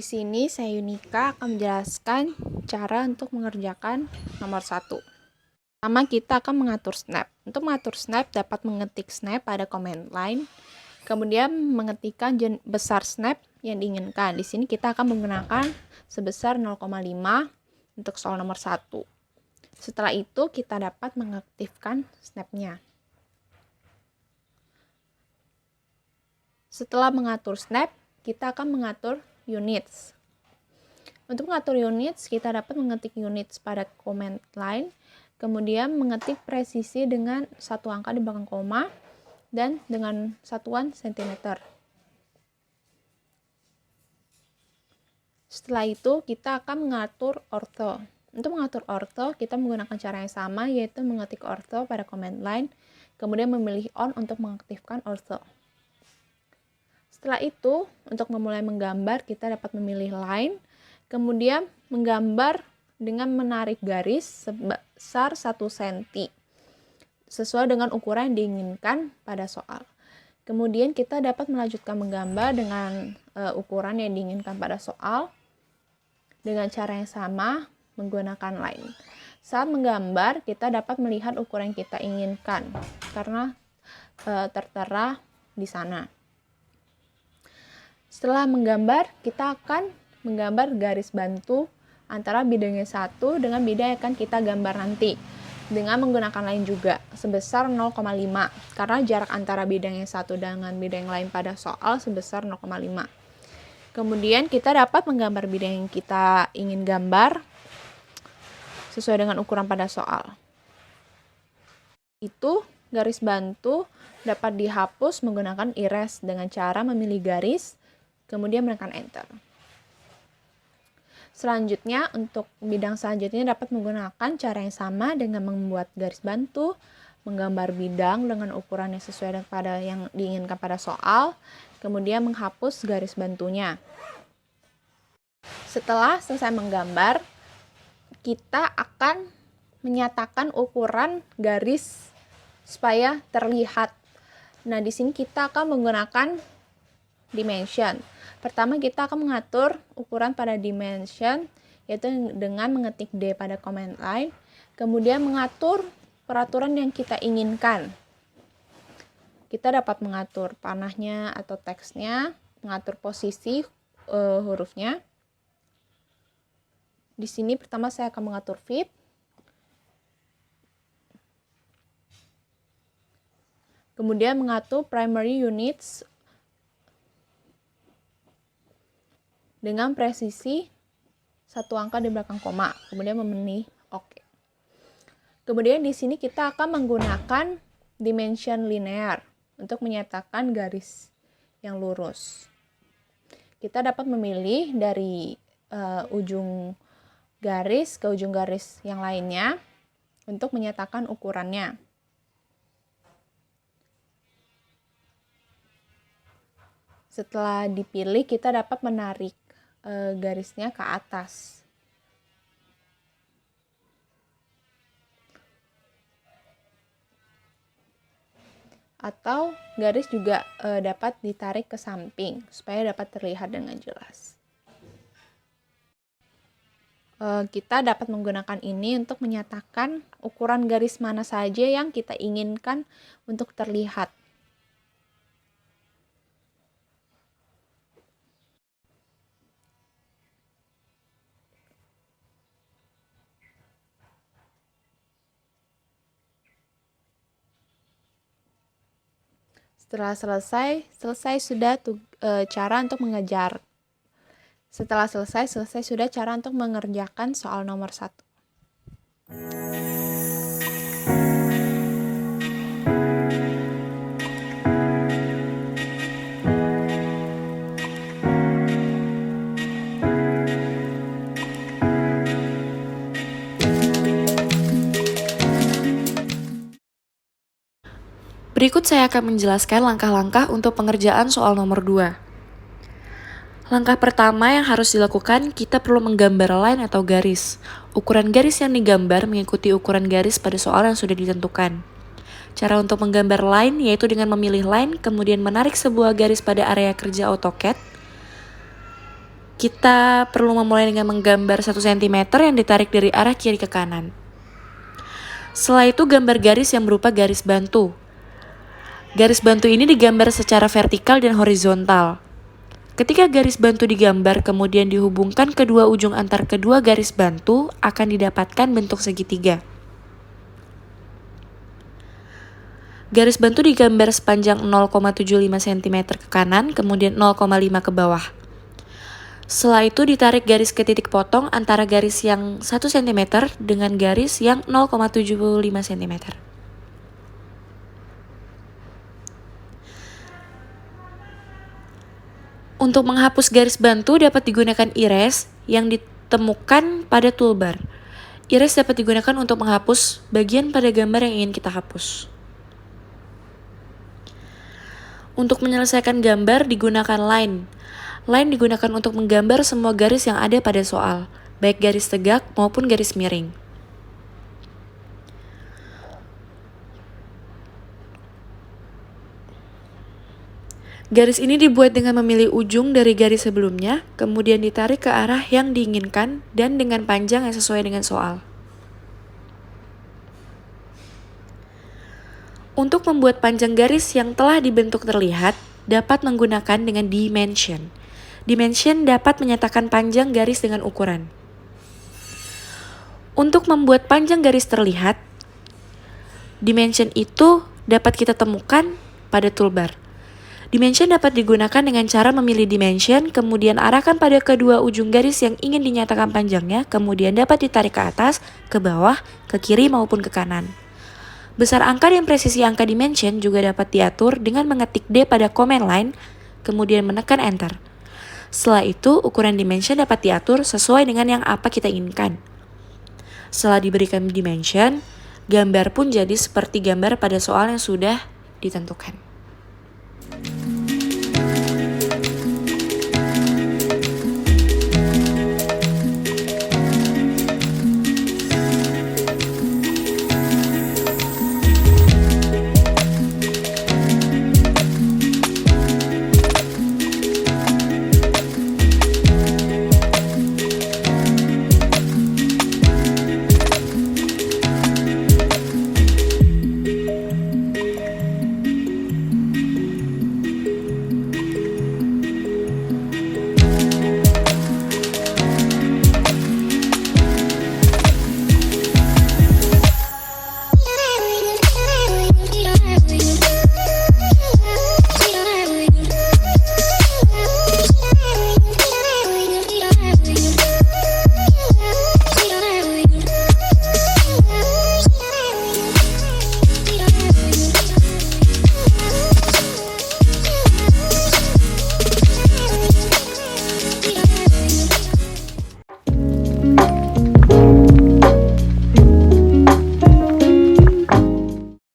sini saya Yunika akan menjelaskan cara untuk mengerjakan nomor 1. Pertama, kita akan mengatur snap. Untuk mengatur snap, dapat mengetik snap pada command line, kemudian mengetikkan besar snap yang diinginkan. Di sini kita akan menggunakan sebesar 0,5 untuk soal nomor 1. Setelah itu, kita dapat mengaktifkan snapnya. Setelah mengatur snap, kita akan mengatur units. Untuk mengatur units, kita dapat mengetik units pada command line, kemudian mengetik presisi dengan satu angka di belakang koma dan dengan satuan cm. Setelah itu, kita akan mengatur ortho. Untuk mengatur ortho, kita menggunakan cara yang sama, yaitu mengetik ortho pada command line, kemudian memilih on untuk mengaktifkan ortho. Setelah itu, untuk memulai menggambar, kita dapat memilih line, kemudian menggambar dengan menarik garis sebesar 1 cm, sesuai dengan ukuran yang diinginkan pada soal. Kemudian kita dapat melanjutkan menggambar dengan ukuran yang diinginkan pada soal, dengan cara yang sama, menggunakan line. Saat menggambar, kita dapat melihat ukuran yang kita inginkan, karena tertera di sana. Setelah menggambar, kita akan menggambar garis bantu antara bidang yang satu dengan bidang yang akan kita gambar nanti, dengan menggunakan line juga, sebesar 0,5, karena jarak antara bidang yang satu dengan bidang yang lain pada soal sebesar 0,5. Kemudian kita dapat menggambar bidang yang kita ingin gambar, sesuai dengan ukuran pada soal. Itu garis bantu dapat dihapus menggunakan erase dengan cara memilih garis, kemudian menekan enter. Selanjutnya, untuk bidang selanjutnya dapat menggunakan cara yang sama dengan membuat garis bantu, menggambar bidang dengan ukuran yang sesuai dengan yang diinginkan pada soal, kemudian menghapus garis bantunya. Setelah selesai menggambar, kita akan menyatakan ukuran garis supaya terlihat. Nah, di sini kita akan menggunakan dimension. Pertama, kita akan mengatur ukuran pada dimension, yaitu dengan mengetik D pada command line, kemudian mengatur peraturan yang kita inginkan. Kita dapat mengatur panahnya atau teksnya, mengatur posisi hurufnya. Di sini pertama saya akan mengatur fit. Kemudian mengatur primary units dengan presisi satu angka di belakang koma, kemudian memilih OK. Kemudian di sini kita akan menggunakan dimension linear untuk menyatakan garis yang lurus. Kita dapat memilih dari ujung garis ke ujung garis yang lainnya untuk menyatakan ukurannya. Setelah dipilih, kita dapat menarik garisnya ke atas. Atau garis juga dapat ditarik ke samping supaya dapat terlihat dengan jelas. Kita dapat menggunakan ini untuk menyatakan ukuran garis mana saja yang kita inginkan untuk terlihat. Setelah selesai sudah cara untuk mengejar. Setelah selesai sudah cara untuk mengerjakan soal nomor 1. Berikut saya akan menjelaskan langkah-langkah untuk pengerjaan soal nomor 2. Langkah pertama yang harus dilakukan, kita perlu menggambar line atau garis. Ukuran garis yang digambar mengikuti ukuran garis pada soal yang sudah ditentukan. Cara untuk menggambar line yaitu dengan memilih line, kemudian menarik sebuah garis pada area kerja AutoCAD. kita perlu memulai dengan menggambar 1 cm yang ditarik dari arah kiri ke kanan. Setelah itu gambar garis yang berupa garis bantu. Garis bantu ini digambar secara vertikal dan horizontal. Ketika garis bantu digambar kemudian dihubungkan kedua ujung antar kedua garis bantu, akan didapatkan bentuk segitiga. Garis bantu digambar sepanjang 0,75 cm ke kanan, kemudian 0,5 ke bawah. Setelah itu ditarik garis ke titik potong antara garis yang 1 cm dengan garis yang 0,75 cm. Untuk menghapus garis bantu dapat digunakan erase yang ditemukan pada toolbar. Erase dapat digunakan untuk menghapus bagian pada gambar yang ingin kita hapus. Untuk menyelesaikan gambar digunakan line. Line digunakan untuk menggambar semua garis yang ada pada soal, baik garis tegak maupun garis miring. Garis ini dibuat dengan memilih ujung dari garis sebelumnya, kemudian ditarik ke arah yang diinginkan dan dengan panjang yang sesuai dengan soal. Untuk membuat panjang garis yang telah dibentuk terlihat, dapat menggunakan dengan dimension. Dimension dapat menyatakan panjang garis dengan ukuran. Untuk membuat panjang garis terlihat, dimension itu dapat kita temukan pada toolbar. Dimension dapat digunakan dengan cara memilih dimension, kemudian arahkan pada kedua ujung garis yang ingin dinyatakan panjangnya, kemudian dapat ditarik ke atas, ke bawah, ke kiri maupun ke kanan. Besar angka dan presisi angka dimension juga dapat diatur dengan mengetik D pada command line, kemudian menekan enter. Setelah itu, ukuran dimension dapat diatur sesuai dengan yang apa kita inginkan. Setelah diberikan dimension, gambar pun jadi seperti gambar pada soal yang sudah ditentukan.